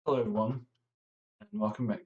Hello everyone, and welcome back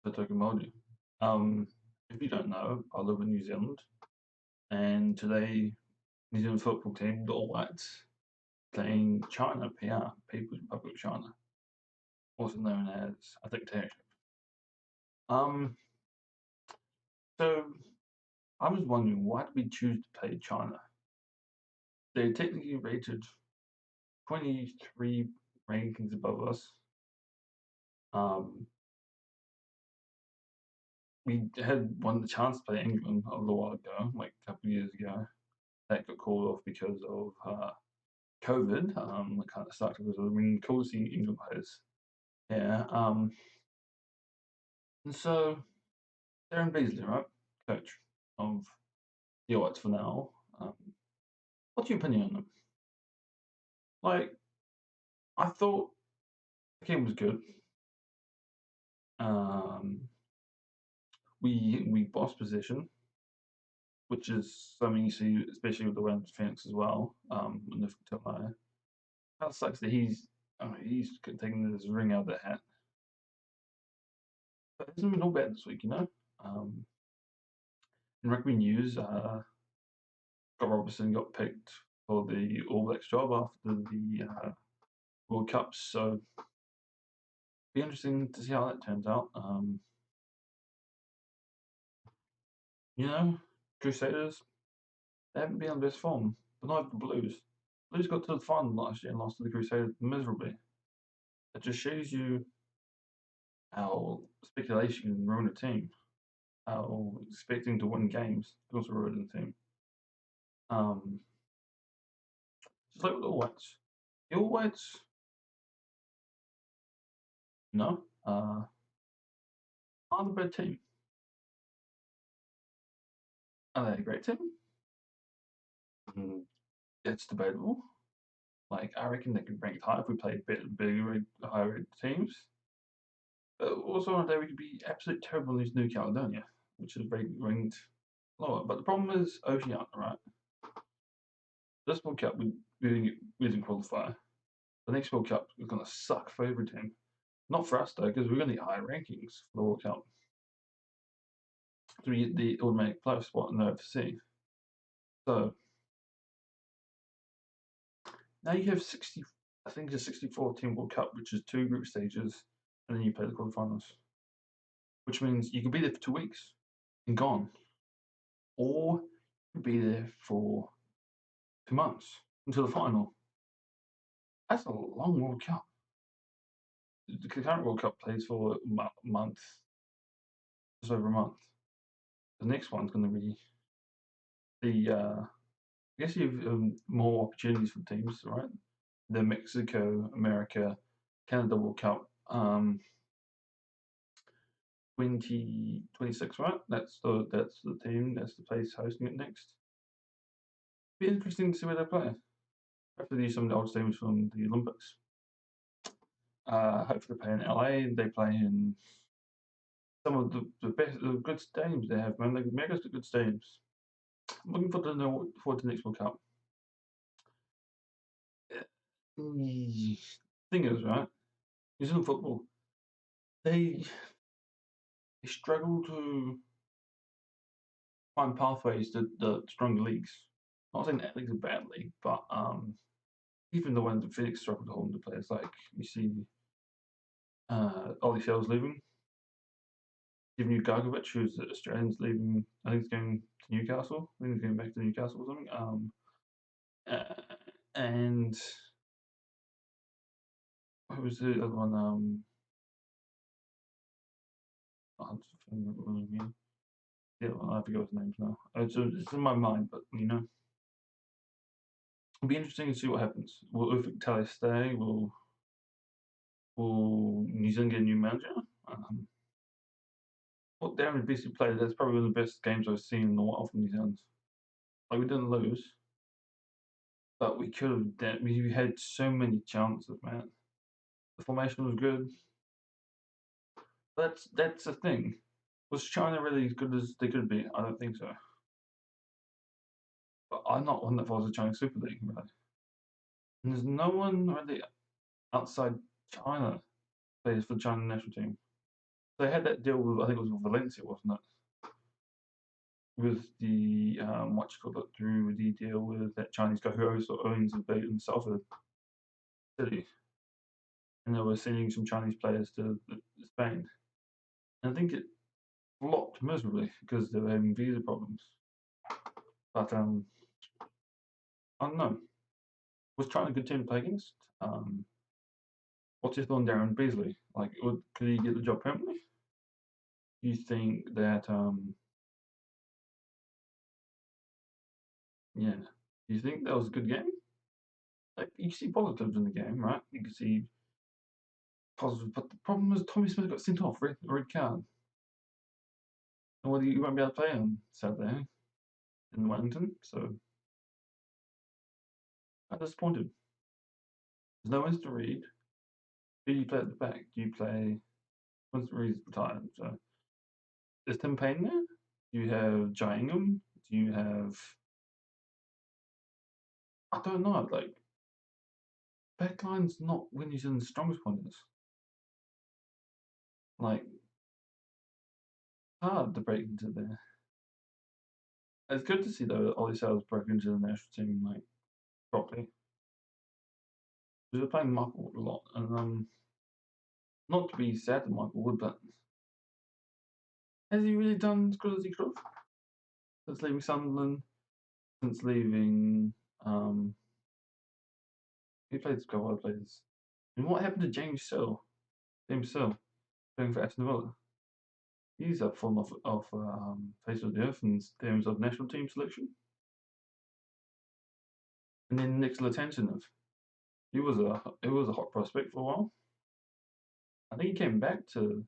to Maori. Um, if you don't know, I live in New Zealand, and today New Zealand football team, the All Whites, playing China, PR, People's Republic of China, also known as a dictatorship. Um, so I was wondering, why did we choose to play China? They're technically rated 23 rankings above us. Um, we had won the chance to play England a little while ago, like a couple of years ago. That got called off because of COVID. It kind of sucked because I mean, cool to see England players. Yeah. And so Darren Beasley, right, coach of the Whites for now. Um, what's your opinion on them? Like, I thought the game was good. Um, we bossed position, which is something you see, especially with the Rams Phoenix as well. In the top line. Kind of sucks that he's taking this ring out of the hat. But it hasn't been all bad this week, you know. Um, in rugby news, Scott Robertson got picked for the All Blacks job after the World Cups, so be interesting to see how that turns out. You know, Crusaders, they haven't been on best form, but not the Blues. Blues got to the final last year and lost to the Crusaders miserably. It just shows you how speculation can ruin a team, how expecting to win games can also ruin a team. Um, just like with the All Whites. The All Whites, no, aren't a bad team. Are they a great team? Mm, it's debatable. Like, I reckon they could rank high if we played bigger, higher rated teams. But also on a day we could be absolutely terrible against New Caledonia, which is ranked lower. But the problem is Oceania, right? This World Cup we didn't qualify. The next World Cup is going to suck for every team. Not for us though, because we're going to get high rankings for the World Cup to get the automatic playoff spot in the OFC. So now you have 60. I think it's a 64 team World Cup, which is 2 group stages, and then you play the quarterfinals, which means you could be there for 2 weeks and gone, or you could be there for 2 months until the final. That's a long World Cup. The current World Cup plays for a month, just over a month. The next one's going to be the. I guess you have more opportunities for teams, right? The Mexico, America, Canada World Cup, 2026, right? That's the team. That's the place hosting it next. Be interesting to see where they play. Hopefully, use some of the old teams from the Olympics. Hopefully, they play in LA. They play in some of the good stadiums they have, man. Like America's got good stadiums. I'm looking forward to the next World Cup. Thing is, right? New Zealand football, they they struggle to find pathways to the stronger leagues. Not saying that league's a bad league, but even the ones that Phoenix struggle to hold into players, like you see Ollie Shell's leaving, even Gargovic, who's Australian's leaving. I think he's going to Newcastle. I think he's going back to Newcastle or something. And who was the other one? Yeah, I forget his names now. It's in my mind, but it'll be interesting to see what happens. Will Ufuk Talay stay? Will New Zealand get a new manager? What Darren Beasley played, that's probably one of the best games I've seen in a while from New Zealand. Like, we didn't lose, but we could have. We had so many chances, man. The formation was good. That's the thing. Was China really as good as they could be? I don't think so. But I'm not one that follows the Chinese Super League, really. And there's no one really outside China plays for the China national team. They had that deal with, I think it was with Valencia, wasn't it? With the what you call it, through the deal with that Chinese guy who also owns a base in Salford City, and they were sending some Chinese players to Spain. And I think it flopped miserably because they were having visa problems. But I don't know. Was China a good team to play against? What's your thought on Darren Beasley? Like, could he get the job permanently? Do you think that yeah? Do you think that was a good game? Like, you see positives in the game, right? You can see positive, but the problem was Tommy Smith got sent off, red card. And well, you won't be able to play on Saturday in Wellington, so I'm disappointed. There's no Winston Reid. Who do you play at the back? Do you play Winston Reid's retired? So is Tim Payne there? Do you have Jai Ingham? Do you have I don't know, like backline's not when he's in the strongest point is. Like hard to break into there. It's good to see though Ollie Sailors broke into the national team like properly. Because we're playing Michael Wood a lot, and not to be sad to Michael Wood, but has he really done as good as he could have? Since leaving Sunderland, since leaving he played a couple of players. And what happened to James Sill? James Sill, playing for Aston Villa. He's up fallen off face of the earth in terms of national team selection. And then Nick Latentinov. He was a hot prospect for a while. I think he came back to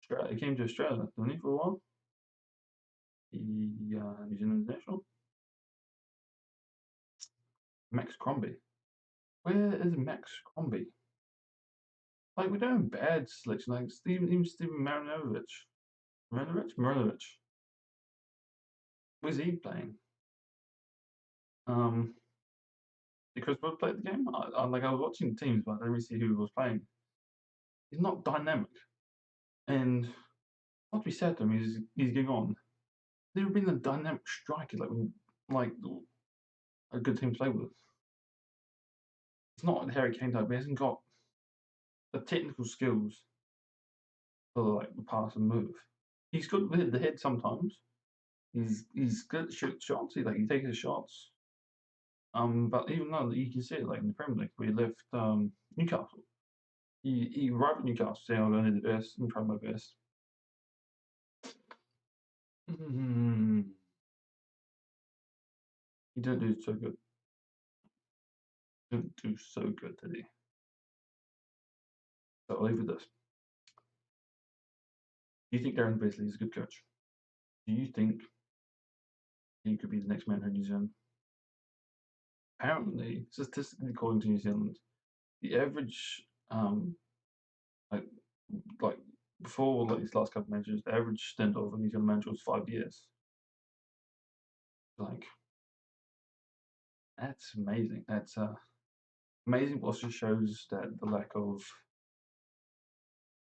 Australia. He came to Australia, didn't he, for a while? He New Zealand international. Max Crombie. Where is Max Crombie? Like we don't have bad selection. Like Steven Marinovic. Marinovic. Where's he playing? Did Chris Wood play the game? I was watching the teams, but I didn't really see who was playing. He's not dynamic, and not to be sad to him, he's getting on. Never been a dynamic striker like a good team to play with. It's not like Harry Kane type. He hasn't got the technical skills for like the pass and move. He's good with the head sometimes. He's good at shots. He takes his shots. But even though you can see it like in the Premier League, where he left Newcastle, he arrived at Newcastle saying, "I'm going to do the best and try my best." He didn't do so good. Didn't do so good, did he? So I'll leave with this. Do you think Darren Beasley is a good coach? Do you think he could be the next man in New Zealand? Apparently, statistically according to New Zealand, the average like like before like these last couple of matches, the average stint of a New Zealand manager was 5 years. Like that's amazing. That's amazing. Also shows that the lack of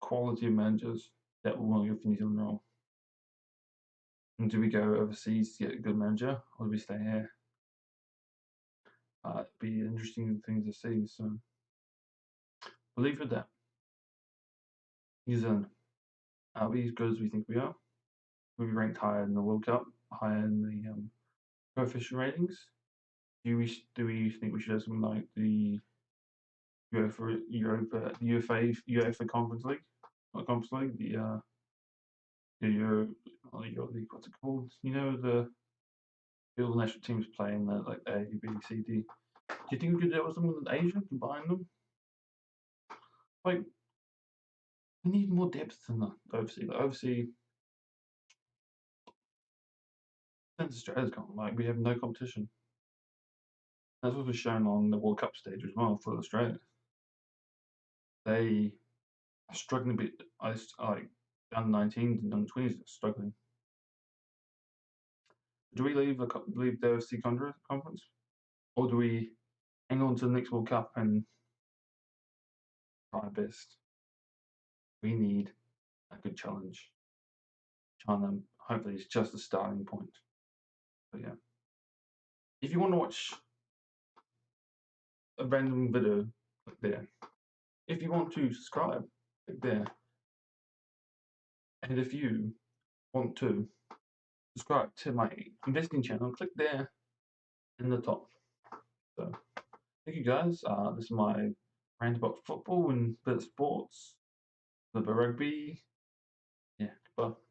quality of managers that will want to go for New Zealand role. And do we go overseas to get a good manager, or do we stay here? It'd be an interesting thing to see. So, we'll leave it at that. New Zealand. Are we as good as we think we are? Will we ranked higher in the World Cup, higher in the coefficient ratings? Do we think we should have something like the UEFA Conference League, not Conference League, the Euro League? What's it called? You know the national teams playing the like A, B, C, D. Do you think we could do something with Asia, combine them? Like we need more depth in the overseas. The overseas since Australia's gone, like we have no competition. That's what was shown on the World Cup stage as well for Australia. They are struggling a bit. Like under 19s and under 20s are struggling. Do we leave the overseas conference, or do we hang on to the next World Cup and try our best. We need a good challenge. China, hopefully, is just a starting point. But yeah, if you want to watch a random video, click there. If you want to subscribe, click there. And if you want to subscribe to my investing channel, click there in the top. So thank you guys. This is my rant about football and a bit of sports, a bit of rugby. Yeah, bye.